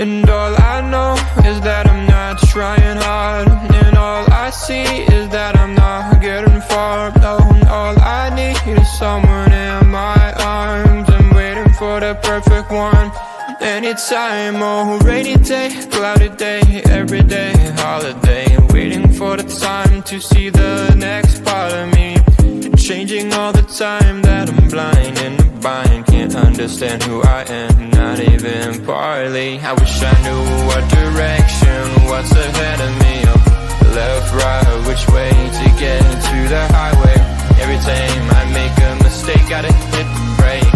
And all I know is that I'm not trying hard, and all I see is that I'm not getting far. No, all I need is someone in my arms. I'm waiting for the perfect one. Anytime, oh, rainy day, cloudy day, every day, holiday. Waiting for the time to see the next part of me. Changing all the time that I'm blind in the bind. Can't understand who I am, not even partly. I wish I knew what direction, what's ahead of me. Oh, left, right, which way to get to the highway. Every time I make a mistake, gotta hit the brake.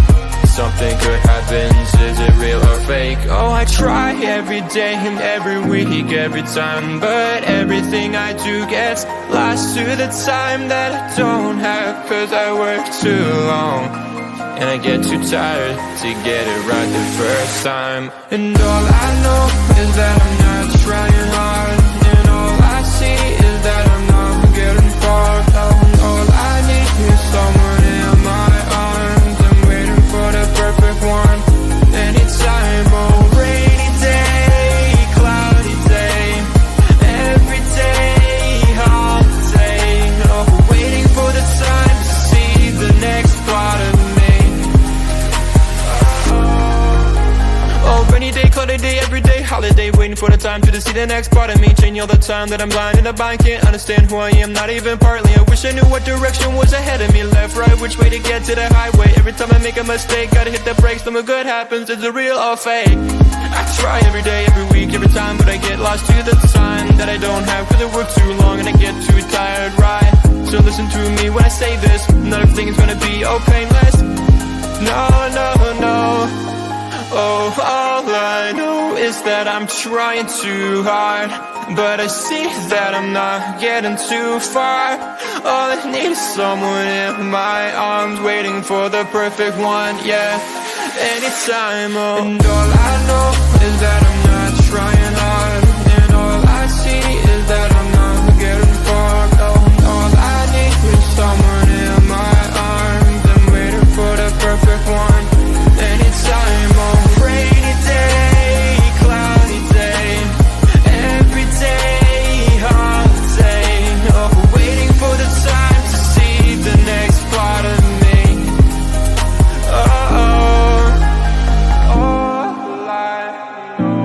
Something good happens, is it real or fake? Oh, I try every day and every week, every time, but everything I do gets lost to the time that I don't have. Cause I work too long, and I get too tired to get it right the first time. And all I know is that I'm not trying hard, and all I see is that I'm not getting far. All I need is someone in my arms. I'm waiting for the perfect one. Anytime, oh, rainy day, cloudy day, every day, holiday. Oh, waiting for the time to see the next part of me. Oh, rainy day, cloudy day, every day, holiday. Waiting for the time to see the next part of me. Changing all the time that I'm blind in the bind. Can't understand who I am, not even partly. I wish I knew what direction was ahead of me. Left, right, which way to get to the highway. Every time I make a mistake, gotta hit the brakes. Something good happens, is it real or fake? I try every day, every week, every time, but I get lost to the time that I don't have. Cause I work too long and I get too tired, right? So listen to me when I say this. Not everything is gonna be all painless. No, no, no. Oh, all I know is that I'm trying too hard, but I see that I'm not getting too far. All I need is someone in my arms, waiting for the perfect one, yeah. Anytime, oh. And all I know is that I'm not trying hard, and all I see is that I'm not getting far. Oh, all I need is someone in my arms. I'm waiting for the perfect one. Anytime, oh. Rainy day, cloudy day, every day, holiday. Oh, waiting for the time to see the next part of me. Oh, all I know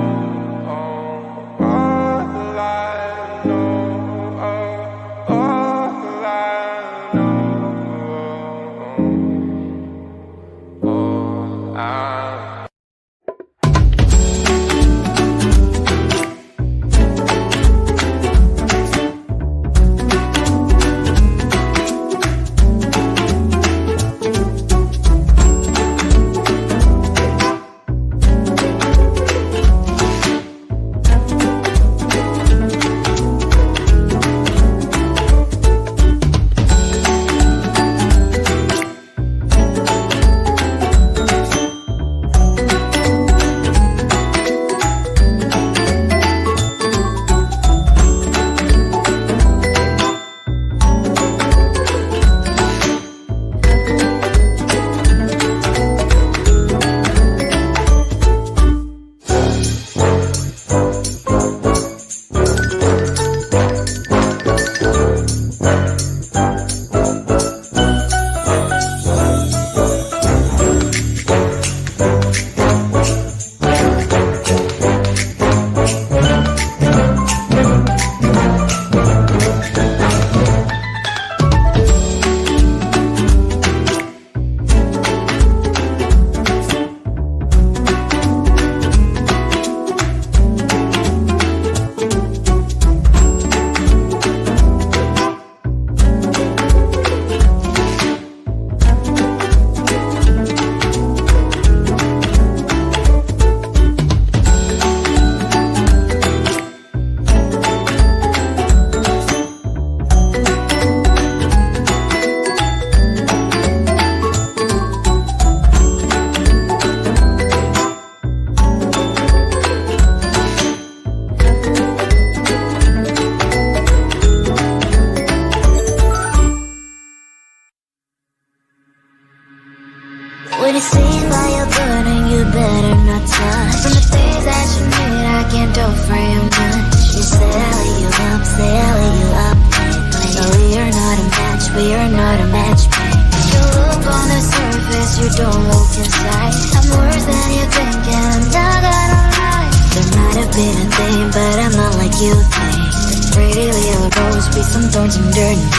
you think pretty little rose be some thorns underneath.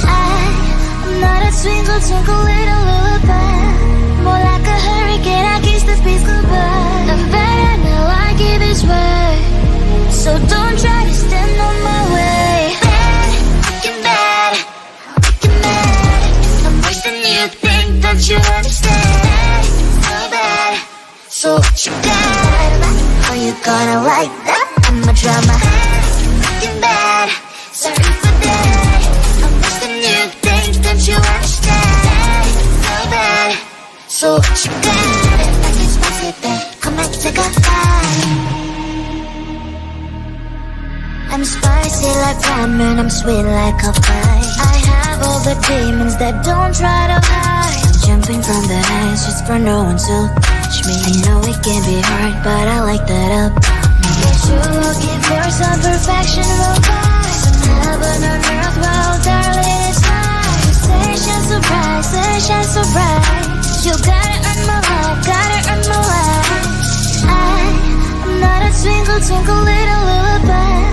I'm not a twinkle, twinkle little lullaby, more like a hurricane, I kiss the peace goodbye. I'm better now, I give it way, so don't try to stand on my way. Bad, fucking bad, fucking mad. I'm worse than you think, don't you understand? So bad, so what you got? How you gonna like that? I'm a drama. Fucking bad, sorry for that. I'm worse than you think, don't you understand? So bad, so what you got? Like it's spicy, come and take a bite. I'm spicy like ramen, I'm sweet like a pie. I have all the demons that don't try to hide. Jumping from the heights just for no one to catch me. I know it can be hard, but I like that up. If you're looking for some perfection, we'll find some heaven on earth, well darling it's mine. Sunshine so bright, sunshine so bright. You gotta earn my love, gotta earn my life. I'm not a twinkle, twinkle little lullaby,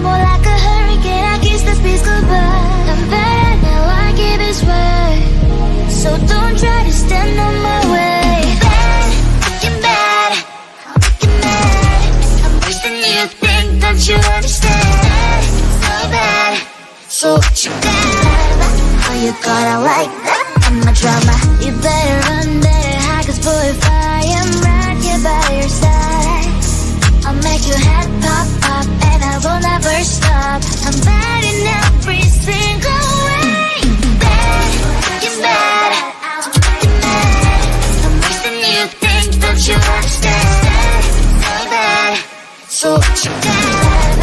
more like a hurricane, I kiss the peace goodbye. I'm better now, I give it way, so don't try to stand on my way. Bad, fucking bad, fucking mad. I'm worse than you think, don't you understand? So bad, so what you got? How you gonna like that? I'm a drama. You better run, better hide, cause boy if I am right here by your side, I'll make your head pop, pop, and I will never stop. I'm bad in every single way. Bad, fucking bad, fucking mad. I'm worse than you think, don't you understand? So bad, so what you got?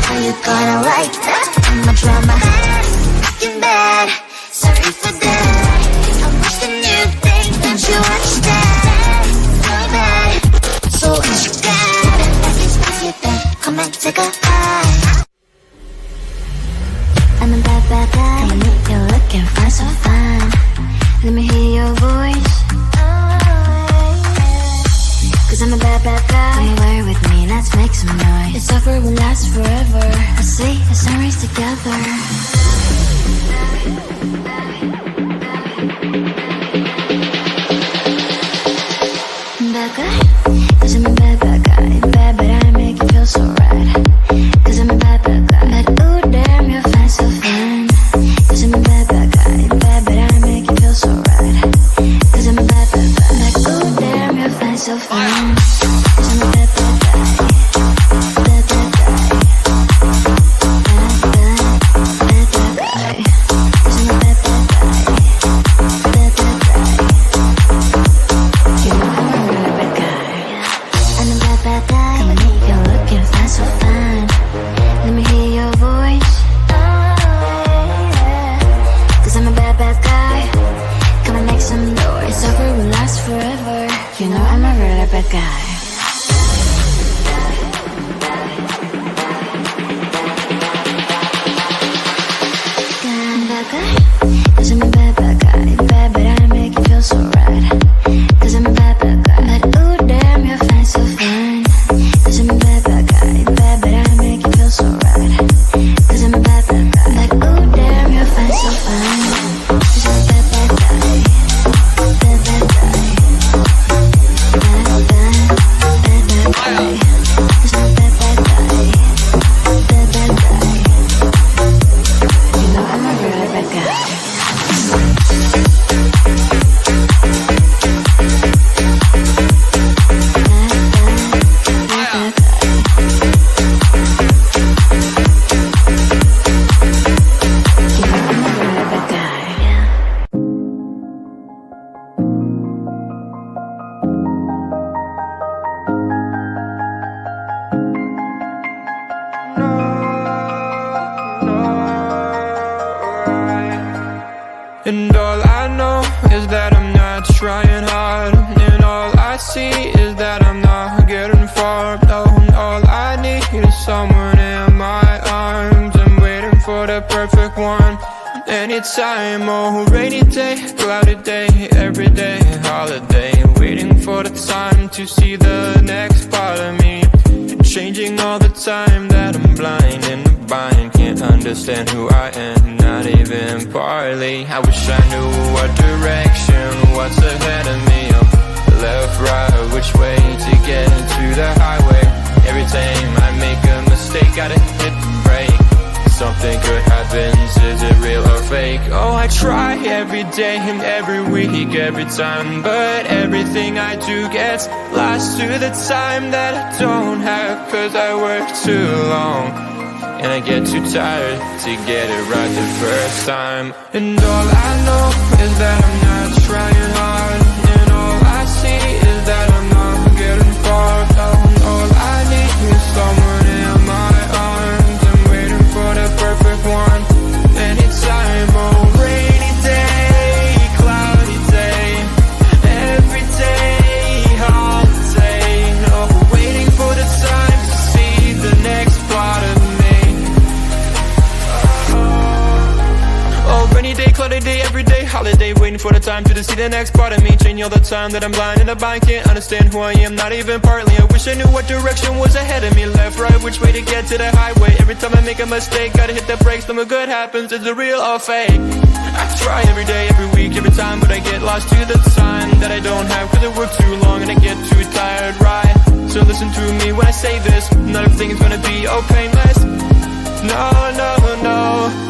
How you gonna like that? I'm a drama. Fucking bad, sorry for that. I'm worse than you think, don't you understand? So bad, so what you got? Come and take a bite. I'm a bad, bad guy. Come and meet your look and find some fun. Let me hear your voice, cause I'm a bad, bad guy. Come away with me, let's make some noise. This offer will last forever. Let's see the sunrise together. Bad guy, cause I'm a bad, bad guy. Bad, but I make you feel so right, cause I'm a bad, bad guy. But ooh damn, you're fine, so fine, cause I'm a bad, bad guy. Bad, but I make you feel so right, cause I'm a bad, bad guy. Like ooh damn, you're fine, so fine, cause I'm a bad, bad guy. Bad, bad guy. Bad, bad, bad, bad guy. Cause I'm a bad, bad guy. Bad, bad guy. You know I'm a really bad guy. I'm a bad, bad guy. Come and meet you looking fine, so fine. Let me hear your voice, cause I'm a bad, bad guy. Come and make some noise. This offer will last forever. You know I'm a really bad guy. Bad guy, cause I'm a bad, bad guy. Bad, but I make you feel so right, cause I'm a bad, bad guy. But ooh damn, you're fine, so fine, cause I'm a bad, bad guy. Bad, but I make you feel so right, cause I'm a bad, bad guy. Like ooh damn, you're fine, so fine, cause I'm a bad, bad guy. Bad, bad guy. Bad, bad, bad, bad guy. Cause I'm a bad, bad guy. Bad, bad guy. You know I'm a really bad guy. And all I know is that I'm not trying hard, and all I see is that I'm not getting far. No, all I need is someone in my arms. I'm waiting for the perfect one. Anytime, oh, rainy day, cloudy day, every day, holiday. Waiting for the time to see the next part of me. Changing all the time that I'm blind in the bind, can't understand who I am, not even partly. I wish I knew what direction, what's ahead of me. I'm left, right, which way to get to the highway. Every time I make a mistake, gotta hit the brake. Something good happens, is it real or fake? Oh, I try every day and every week, every time, but everything I do gets lost to the time that I don't have, cause I work too long and I get too tired to get it right the first time. And all I know is that I'm not trying hard, and all I see is that I'm not getting far. And all I need is someone in my arms. I'm waiting for the perfect one. Anytime, oh, rainy day, cloudy day, every day, holiday. Oh, waiting for the time to see the next part of me. Oh, rainy day, cloudy day, every day, holiday. Waiting for the time to see the next part of me. Changing all the time that I'm blind in the bind, can't understand who I am, not even partly. I wish I knew what direction was ahead of me. Left, right, which way to get to the highway. Every time I make a mistake, gotta hit the brakes. Something good happens, is it real or fake? I try every day, every week, every time, but I get lost to the time that I don't have, cause I work too long and I get too tired, right? So listen to me when I say this, not everything is gonna be oh painless. No, no, no.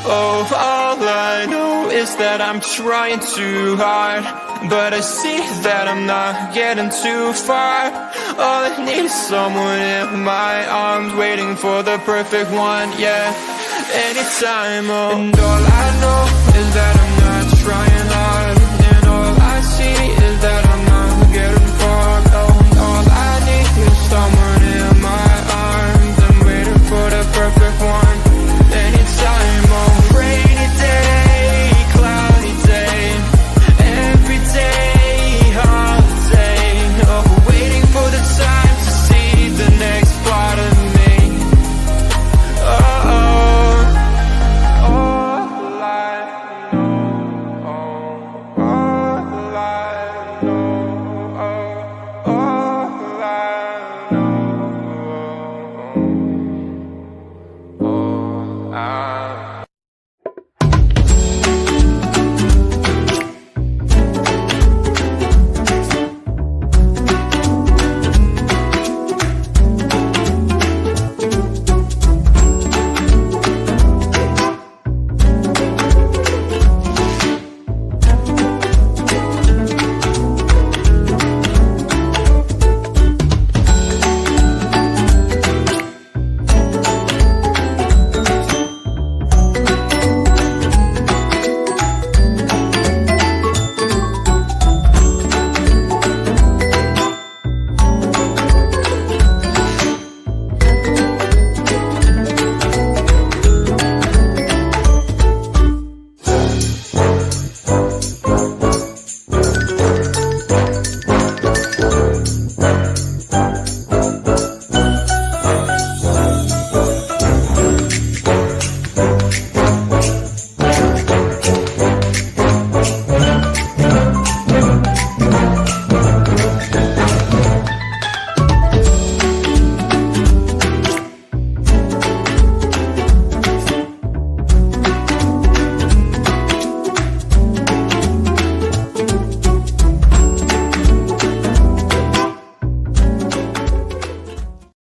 Oh, all I know is that I'm trying too hard, but I see that I'm not getting too far. All I need is someone in my arms, waiting for the perfect one, yeah, anytime, oh. And all I know is that I'm not trying hard,